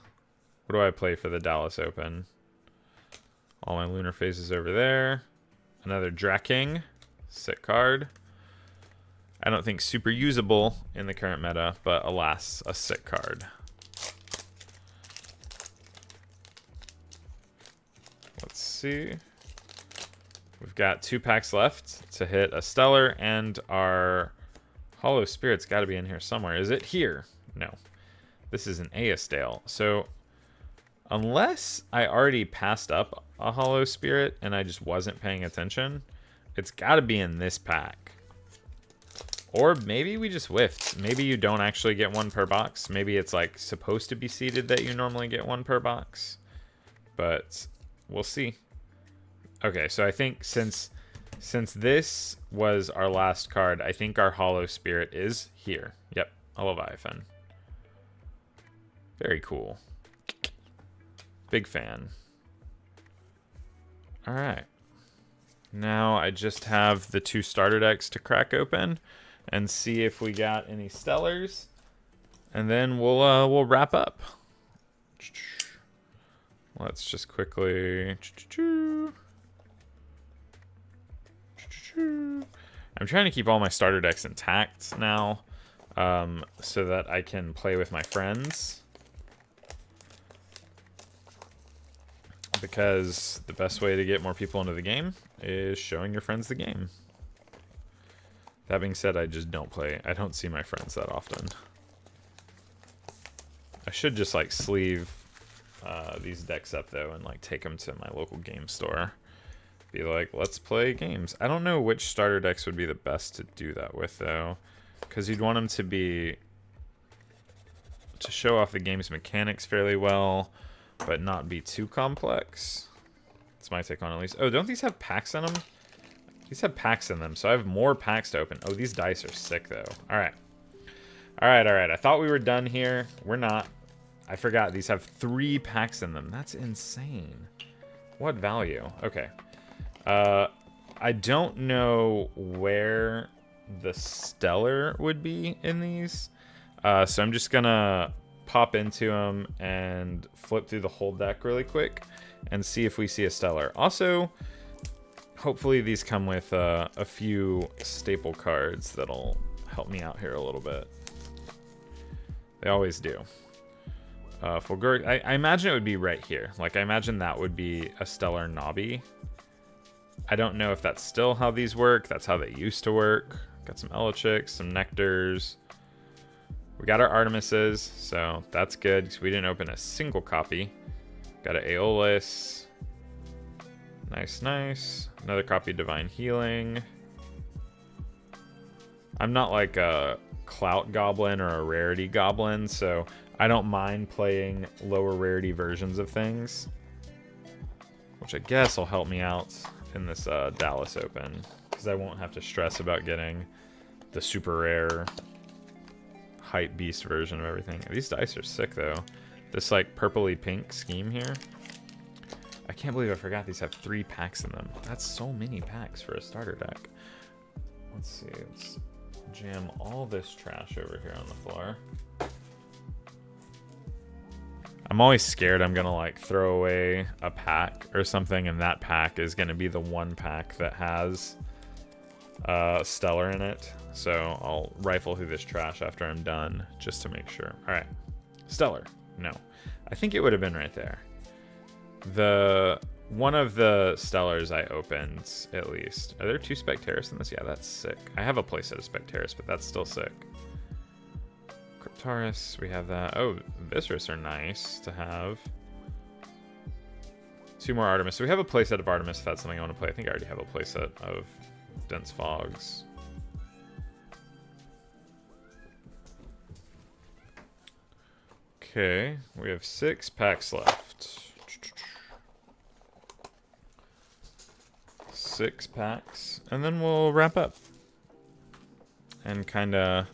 Speaker 1: What do I play for the Dallas Open? All my Lunar Phases over there. Another Draking. Sick card. I don't think super usable in the current meta, but alas, a sick card. Let's see. We've got 2 packs left to hit a Stellar, and our Hollow Spirit's got to be in here somewhere. Is it here? No. This is an Aestale. So, unless I already passed up a Hollow Spirit and I just wasn't paying attention, it's got to be in this pack. Or maybe we just whiffed. Maybe you don't actually get 1 per box. Maybe it's like supposed to be seeded that you normally get 1 per box. But... we'll see. Okay, so I think since this was our last card, I think our Hollow Spirit is here. Yep, a Leviathan. Very cool. Big fan. All right. Now I just have the 2 starter decks to crack open and see if we got any Stellars, and then we'll wrap up. Let's just quickly... I'm trying to keep all my starter decks intact now, so that I can play with my friends. Because the best way to get more people into the game is showing your friends the game. That being said, I just don't play. I don't see my friends that often. I should just like sleeve these decks up though and like take them to my local game store. Be like, let's play games. I don't know which starter decks would be the best to do that with though, because you'd want them to show off the game's mechanics fairly well, but not be too complex. That's my take on it at least. Oh, don't these have packs in them? These have packs in them, so I have more packs to open. Oh, these dice are sick though. All right. All right. I thought we were done here. We're not. I forgot these have 3 packs in them. That's insane. What value? Okay. I don't know where the Stellar would be in these. So I'm just gonna pop into them and flip through the whole deck really quick and see if we see a Stellar. Also, hopefully these come with a few staple cards that'll help me out here a little bit. They always do. Fulgur, I imagine it would be right here. Like, I imagine that would be a Stellar Nobby. I don't know if that's still how these work. That's how they used to work. Got some Elechiks, some Nectars. We got our Artemises, so that's good because we didn't open a single copy. Got an Aeolus. Nice. Another copy of Divine Healing. I'm not like a Clout Goblin or a Rarity Goblin, so I don't mind playing lower rarity versions of things, which I guess will help me out in this Dallas Open. because I won't have to stress about getting the super rare hype beast version of everything. These dice are sick though. This like purpley pink scheme here. I can't believe I forgot these have 3 packs in them. That's so many packs for a starter deck. Let's see, let's jam all this trash over here on the floor. I'm always scared I'm gonna like throw away a pack or something, and that pack is gonna be the one pack that has Stellar in it. So I'll rifle through this trash after I'm done just to make sure. All right, Stellar. No, I think it would have been right there. One of the Stellars I opened, at least. Are there 2 Spectaris in this? Yeah, that's sick. I have a playset of Spectaris, but that's still sick. Cryptaris, we have that. Oh, Viscerus are nice to have. 2 more Artemis. So we have a playset of Artemis if that's something I want to play. I think I already have a playset of Dense Fogs. Okay, we have 6 packs left. 6 packs, and then we'll wrap up and kind of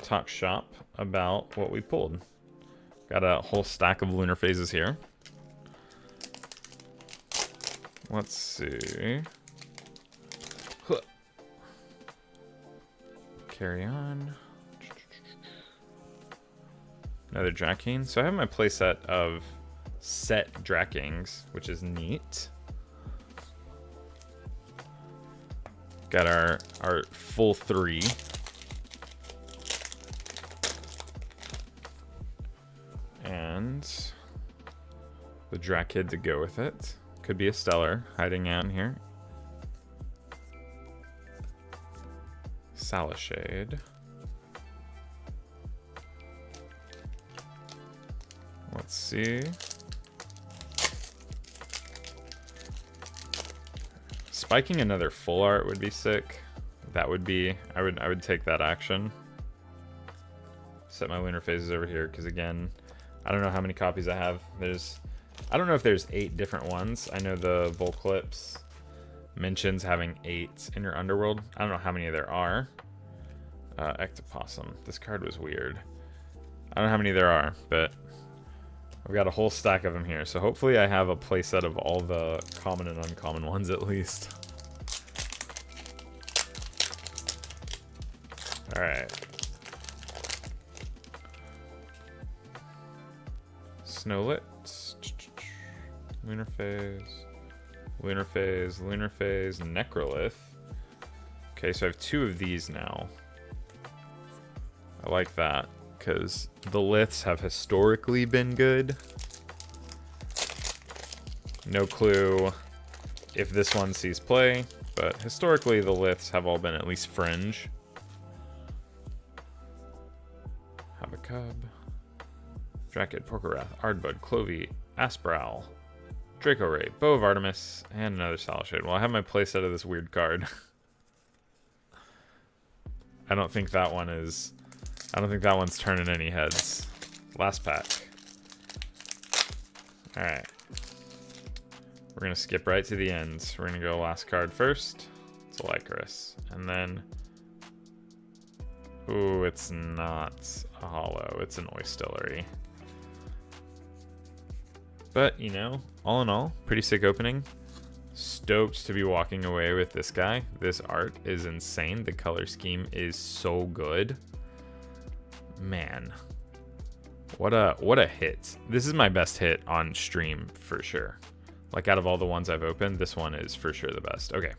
Speaker 1: talk shop about what we pulled. Got a whole stack of lunar phases here. Let's see. Carry on. Another Drakking. So I have my playset of set Drakings, which is neat. Got our full 3. And the Drakid to go with it. Could be a Stellar hiding out in here. Salishade. Let's see. Spiking another full art would be sick. That would be, I would take that action. Set my lunar phases over here because again, I don't know how many copies I have. I don't know if there's 8 different ones. I know the Volclips mentions having 8 in your underworld. I don't know how many there are. Ectopossum. This card was weird. I don't know how many there are, but I've got a whole stack of them here. So hopefully I have a playset of all the common and uncommon ones at least. All right. Snowlit. Lunar Phase. Lunar Phase. Lunar Phase. Necrolith. Okay, so I have 2 of these now. I like that, because the liths have historically been good. No clue if this one sees play, but historically the liths have all been at least fringe. Habakub. Drakid, Porkerath, Ardbud, Clovey, Aspral, Draco Ray, Bow of Artemis, and another Salishade. Well, I have my playset of this weird card. I don't think that one's turning any heads. Last pack. Alright. We're going to skip right to the end. We're going to go last card first. It's a Lycoris. And then... Ooh, it's not a holo. It's an Oistillery. But, you know, all in all, pretty sick opening. Stoked to be walking away with this guy. This art is insane. The color scheme is so good. Man, what a hit. This is my best hit on stream for sure. Like out of all the ones I've opened, this one is for sure the best. Okay.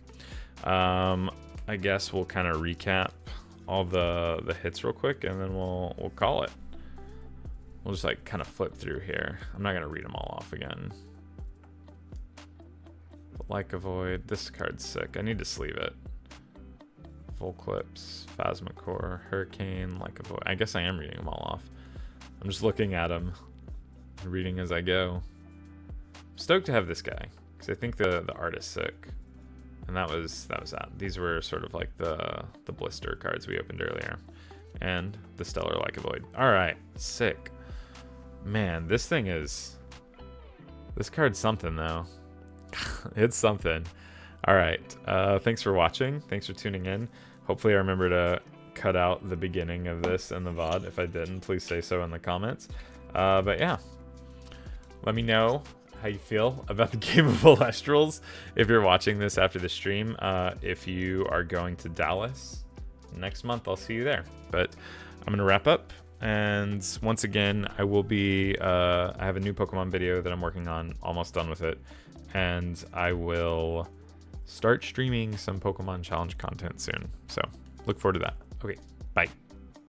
Speaker 1: I guess we'll kind of recap all the hits real quick and then we'll call it. We'll just like kind of flip through here. I'm not going to read them all off again. Like a Void. This card's sick. I need to sleeve it. Volclips, Phasmacore, Hurricane, like a Void. I guess I am reading them all off. I'm just looking at them, reading as I go. I'm stoked to have this guy because I think the art is sick, and that was that. These were sort of like the blister cards we opened earlier, and the Stellar Like a Void. All right, sick. Man, this card's something though. It's something. All right. Thanks for watching. Thanks for tuning in. Hopefully I remember to cut out the beginning of this in the VOD. If I didn't, please say so in the comments. But yeah, let me know how you feel about the game of Elestrals if you're watching this after the stream. If you are going to Dallas next month, I'll see you there. But I'm gonna wrap up, and once again, I will be I have a new Pokemon video that I'm working on, almost done with it, and I will start streaming some Pokemon challenge content soon, so look forward to that. Okay, bye.